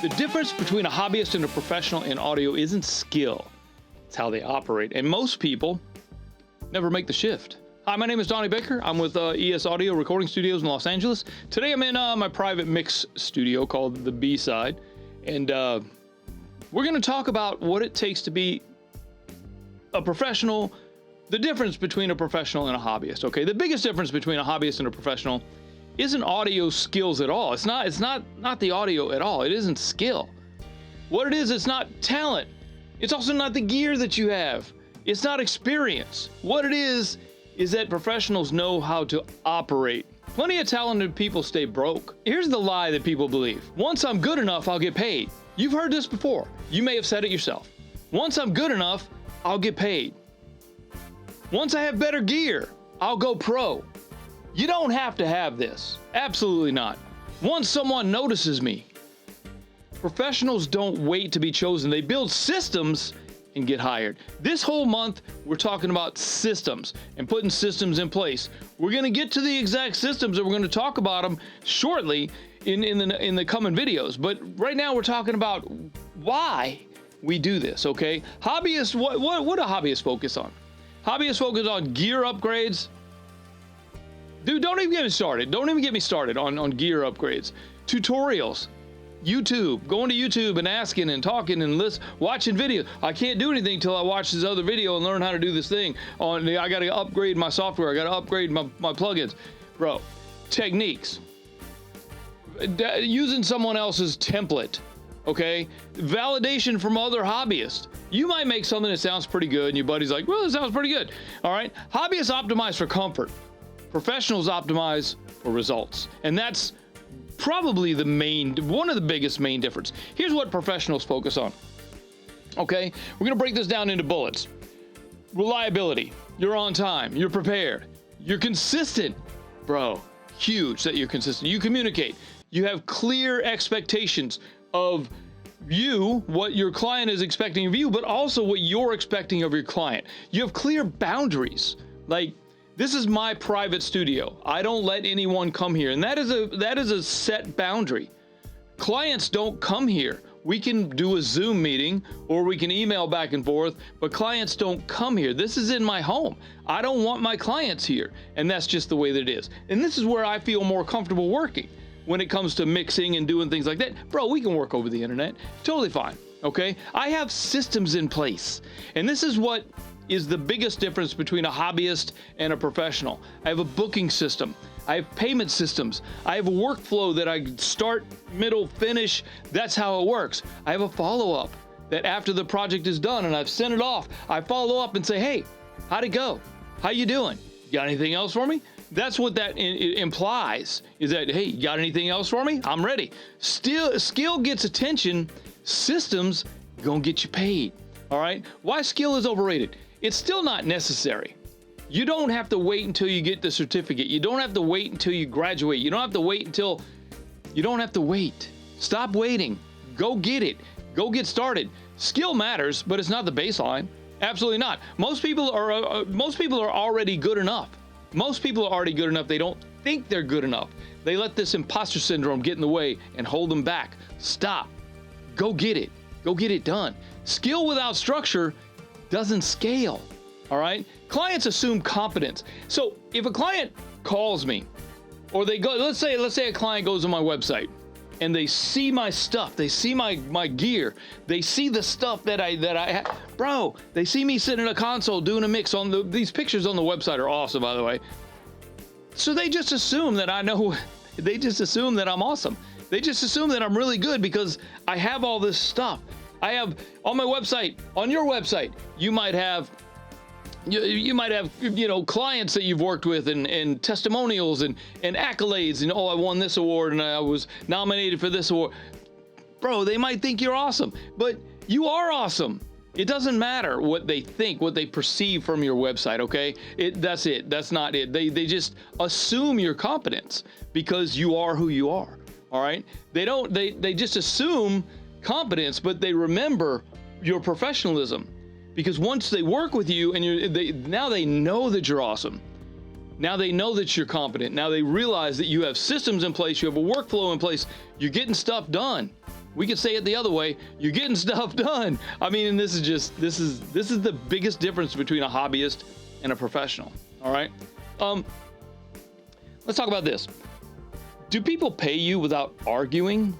The difference between a hobbyist and a professional in audio isn't skill. It's how they operate. And most people never make the shift. Hi, my name is Donnie Baker. I'm with ES Audio Recording Studios in Los Angeles. Today I'm in my private mix studio called The B-Side. And we're going to talk about what it takes to be a professional, the difference between a professional and a hobbyist. Okay, the biggest difference between a hobbyist and a professional isn't audio skills at all. It's not the audio at all. It isn't skill. What it is, it's not talent. It's also not the gear that you have. It's not experience. What it is that professionals know how to operate. Plenty of talented people stay broke. Here's the lie that people believe. Once I'm good enough, I'll get paid. You've heard this before. You may have said it yourself. Once I'm good enough, I'll get paid. Once I have better gear, I'll go pro. You don't have to have this. Absolutely not. Once someone notices me. Professionals don't wait to be chosen. They build systems and get hired. This whole month, we're talking about systems and putting systems in place. We're going to get to the exact systems and we're going to talk about them shortly in the coming videos. But right now, we're talking about why we do this, okay? Hobbyists, what do hobbyists focus on? Hobbyists focus on gear upgrades. Dude, don't even get me started. Don't even get me started on gear upgrades. Tutorials. YouTube. Going to YouTube and asking and talking and watching videos. I can't do anything until I watch this other video and learn how to do this thing. I got to upgrade my software. I got to upgrade my plugins. Bro, techniques. Using someone else's template. Okay? Validation from other hobbyists. You might make something that sounds pretty good and your buddy's like, well, it sounds pretty good. All right? Hobbyists optimize for comfort. Professionals optimize for results. And that's probably one of the biggest main difference. Here's what professionals focus on. Okay, we're gonna break this down into bullets. Reliability, you're on time, you're prepared, you're consistent. Bro, huge that you're consistent. You communicate, you have clear expectations of you, what your client is expecting of you, but also what you're expecting of your client. You have clear boundaries. Like, this is my private studio. I don't let anyone come here. And that is a set boundary. Clients don't come here. We can do a Zoom meeting or we can email back and forth, but clients don't come here. This is in my home. I don't want my clients here. And that's just the way that it is. And this is where I feel more comfortable working when it comes to mixing and doing things like that. Bro, we can work over the internet. Totally fine. Okay? I have systems in place. And this is what is the biggest difference between a hobbyist and a professional. I have a booking system. I have payment systems. I have a workflow that I start, middle, finish. That's how it works. I have a follow-up that after the project is done and I've sent it off, I follow up and say, hey, how'd it go? How you doing? You got anything else for me? That's what that implies, is that, hey, you got anything else for me? I'm ready. Skill gets attention. Systems gonna get you paid. All right? Why skill is overrated? It's still not necessary. You don't have to wait until you get the certificate. You don't have to wait until you graduate. You don't have to wait until, you don't have to wait. Stop waiting. Go get it. Go get started. Skill matters, but it's not the baseline. Absolutely not. Most people are already good enough. Most people are already good enough. They don't think they're good enough. They let this imposter syndrome get in the way and hold them back. Stop. Go get it. Go get it done. Skill without structure doesn't scale. All right? Clients assume competence. So if a client calls me or they go, let's say a client goes on my website and they see my stuff, they see my gear, they see the stuff that I have. Bro, they see me sitting in a console doing a mix on these pictures on the website are awesome, by the way. So they just assume that I know, they just assume that I'm awesome. They just assume that I'm really good because I have all this stuff. I have on my website, on your website, you might have, clients that you've worked with and testimonials and accolades and, oh, I won this award and I was nominated for this award. Bro, they might think you're awesome, but you are awesome. It doesn't matter what they think, what they perceive from your website, okay? That's it. That's not it. They just assume your competence because you are who you are, all right? They just assume competence, but they remember your professionalism because once they work with you and now they know that you're awesome. Now they know that you're competent. Now they realize that you have systems in place, you have a workflow in place, you're getting stuff done. We could say it the other way. You're getting stuff done. I mean, and this is the biggest difference between a hobbyist and a professional. All right. Let's talk about this. Do people pay you without arguing?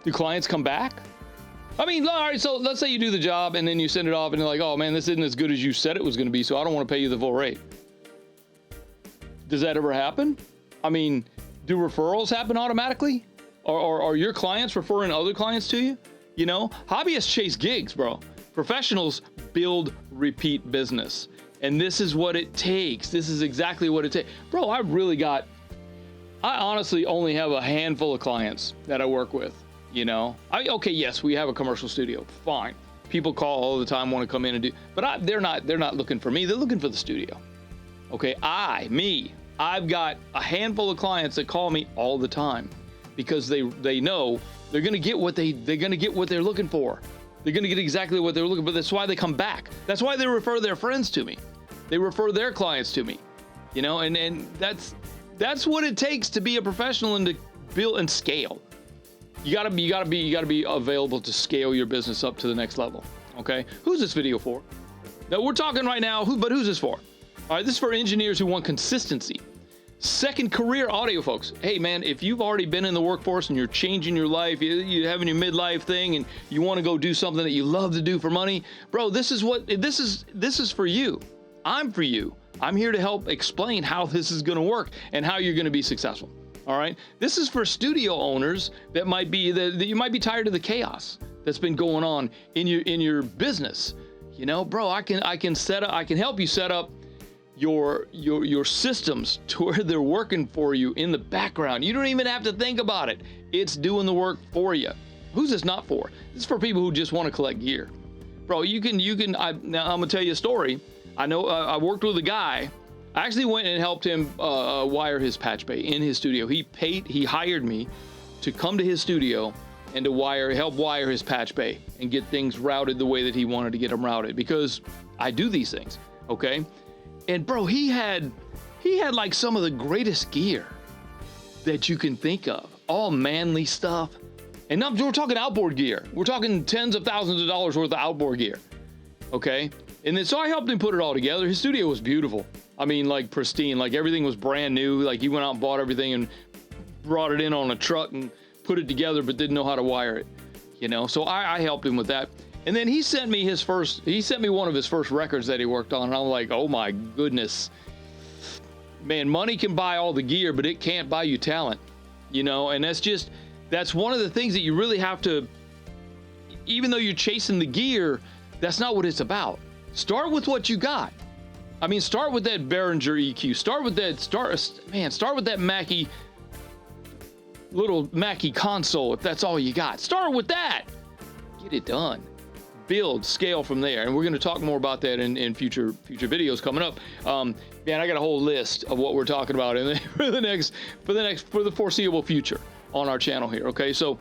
Do clients come back? I mean, all right, so let's say you do the job and then you send it off and you're like, oh man, this isn't as good as you said it was going to be, so I don't want to pay you the full rate. Does that ever happen? I mean, do referrals happen automatically? Or are your clients referring other clients to you? You know, hobbyists chase gigs, bro. Professionals build repeat business. And this is what it takes. This is exactly what it takes. Bro, I honestly only have a handful of clients that I work with, you know. Okay, yes, we have a commercial studio, fine. People call all the time, want to come in and do, but they're not looking for me, they're looking for the studio. Okay, I've got a handful of clients that call me all the time because they know they're gonna get what they're looking for. They're gonna get exactly what they're looking for. That's why they come back. That's why they refer their friends to me. They refer their clients to me. You know, and that's what it takes to be a professional and to build and scale. You gotta be available to scale your business up to the next level. Okay, who's this video for? Now we're talking right now. Who's this for? All right, this is for engineers who want consistency. Second career audio folks. Hey man, if you've already been in the workforce and you're changing your life, you're having your midlife thing, and you want to go do something that you love to do for money, bro, this is for you. I'm for you. I'm here to help explain how this is going to work and how you're going to be successful. All right. This is for studio owners that you might be tired of the chaos that's been going on in your business. You know, bro, I can help you set up your systems to where they're working for you in the background. You don't even have to think about it. It's doing the work for you. Who's this not for? This is for people who just want to collect gear. Bro, now I'm gonna tell you a story. I know I worked with a guy. I actually went and helped him wire his patch bay in his studio. He hired me to come to his studio and to help wire his patch bay and get things routed the way that he wanted to get them routed, because I do these things, okay? And bro, he had like some of the greatest gear that you can think of, all manly stuff. And now we're talking outboard gear. We're talking tens of thousands of dollars worth of outboard gear, okay? And then so I helped him put it all together. His studio was beautiful. I mean, like pristine, like everything was brand new. Like he went out and bought everything and brought it in on a truck and put it together, but didn't know how to wire it, you know? So I helped him with that. And then he sent me one of his first records that he worked on. And I'm like, oh my goodness, man, money can buy all the gear, but it can't buy you talent, you know? And that's one of the things that you really have to, even though you're chasing the gear, that's not what it's about. Start with what you got. I mean, start with that Behringer EQ. Start with that Mackie, little Mackie console, if that's all you got. Start with that. Get it done. Build, scale from there. And we're going to talk more about that in future videos coming up. Man, I got a whole list of what we're talking about for the foreseeable future on our channel here. Okay, so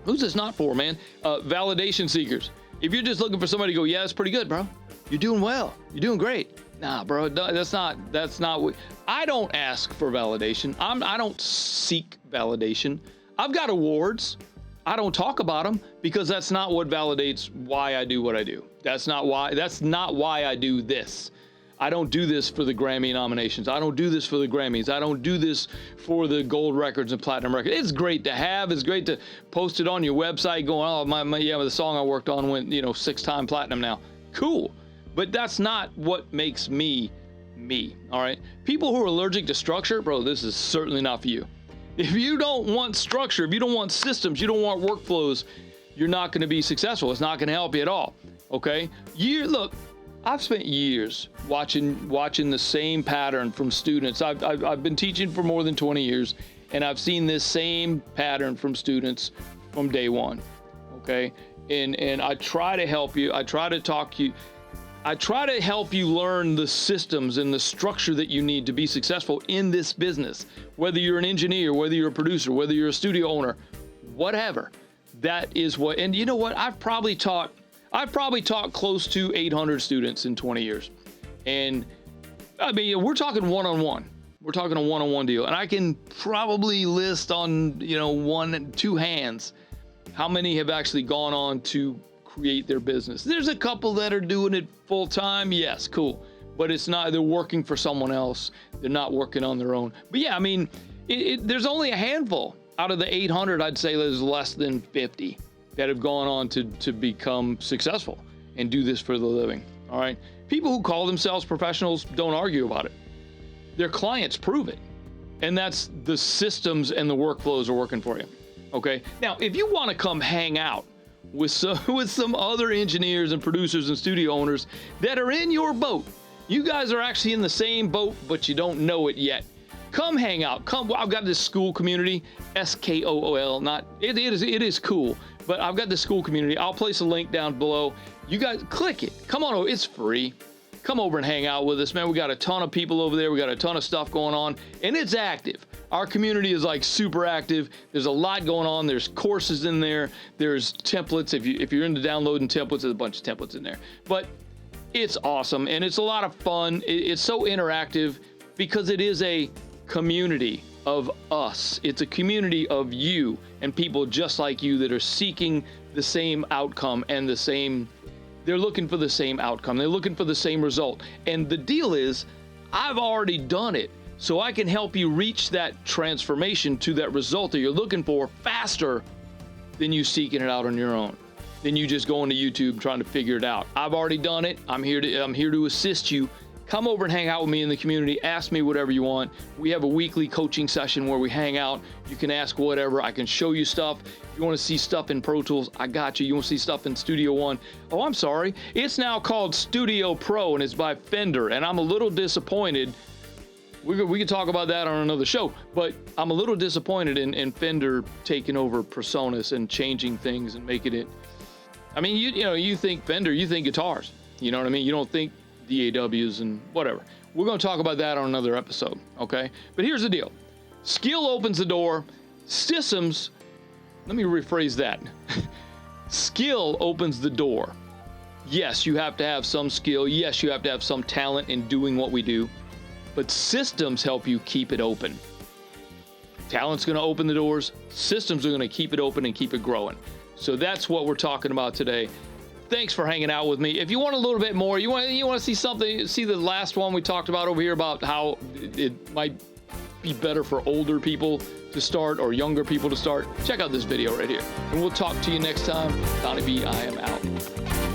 who's this not for, man? Validation seekers. If you're just looking for somebody to go, yeah, it's pretty good, bro. You're doing well. You're doing great. Nah, bro, that's not what I don't ask for validation. I don't seek validation. I've got awards. I don't talk about them because that's not what validates why I do what I do. That's not why I do this. I don't do this for the Grammy nominations. I don't do this for the Grammys. I don't do this for the gold records and platinum records. It's great to have. It's great to post it on your website going, oh, the song I worked on went, 6-time platinum now. Cool. But that's not what makes me, all right? People who are allergic to structure, bro, this is certainly not for you. If you don't want structure, if you don't want systems, you don't want workflows, you're not going to be successful. It's not going to help you at all, okay? Look, I've spent years watching the same pattern from students. I've been teaching for more than 20 years, and I've seen this same pattern from students from day one, okay? And I try to help you. I try to help you learn the systems and the structure that you need to be successful in this business. Whether you're an engineer, whether you're a producer, whether you're a studio owner, whatever. That is what, and you know what? I've probably taught close to 800 students in 20 years. And I mean, we're talking one-on-one. We're talking a one-on-one deal. And I can probably list on, 1 and 2 hands How many have actually gone on to create their business? There's a couple that are doing it full time. Yes, cool. But it's not, they're working for someone else. They're not working on their own. But yeah, I mean, there's only a handful out of the 800. I'd say there's less than 50 that have gone on to become successful and do this for the living. All right. People who call themselves professionals don't argue about it. Their clients prove it. And that's the systems and the workflows are working for you. Okay. Now, if you want to come hang out with some other engineers and producers and studio owners that are in your boat, you guys are actually in the same boat, but you don't know it yet. Come hang out. Come. I've got this Skool community, Skool. Not it is cool, but I've got this Skool community. I'll place a link down below. You guys click it. Come on over. It's free. Come over and hang out with us, man. We got a ton of people over there. We got a ton of stuff going on, and it's active. Our community is like super active. There's a lot going on. There's courses in there. There's templates. If you're into downloading templates, there's a bunch of templates in there. But it's awesome, and it's a lot of fun. It's so interactive because it is a community of us. It's a community of you and people just like you that are seeking the same outcome and they're looking for the same outcome. They're looking for the same result. And the deal is, I've already done it, so I can help you reach that transformation to that result that you're looking for faster than you seeking it out on your own, than you just going to YouTube trying to figure it out. I've already done it. I'm here to assist you. Come over and hang out with me in the community. Ask me whatever you want. We have a weekly coaching session where we hang out. You can ask whatever. I can show you stuff. If you want to see stuff in Pro Tools, I got you. You want to see stuff in Studio One? Oh, I'm sorry. It's now called Studio Pro, and it's by Fender, and I'm a little disappointed. We could talk about that on another show, but I'm a little disappointed in Fender taking over PreSonus and changing things and making it. I mean, you think Fender, you think guitars. You know what I mean? You don't think DAWs and whatever. We're going to talk about that on another episode, okay? But here's the deal. Skill opens the door. Systems, let me rephrase that. Skill opens the door. Yes, you have to have some skill. Yes, you have to have some talent in doing what we do. But systems help you keep it open. Talent's going to open the doors. Systems are going to keep it open and keep it growing. So that's what we're talking about today. Thanks for hanging out with me. If you want a little bit more, you want to see something, see the last one we talked about over here about how it might be better for older people to start or younger people to start, check out this video right here. And we'll talk to you next time. Donnie B, I am out.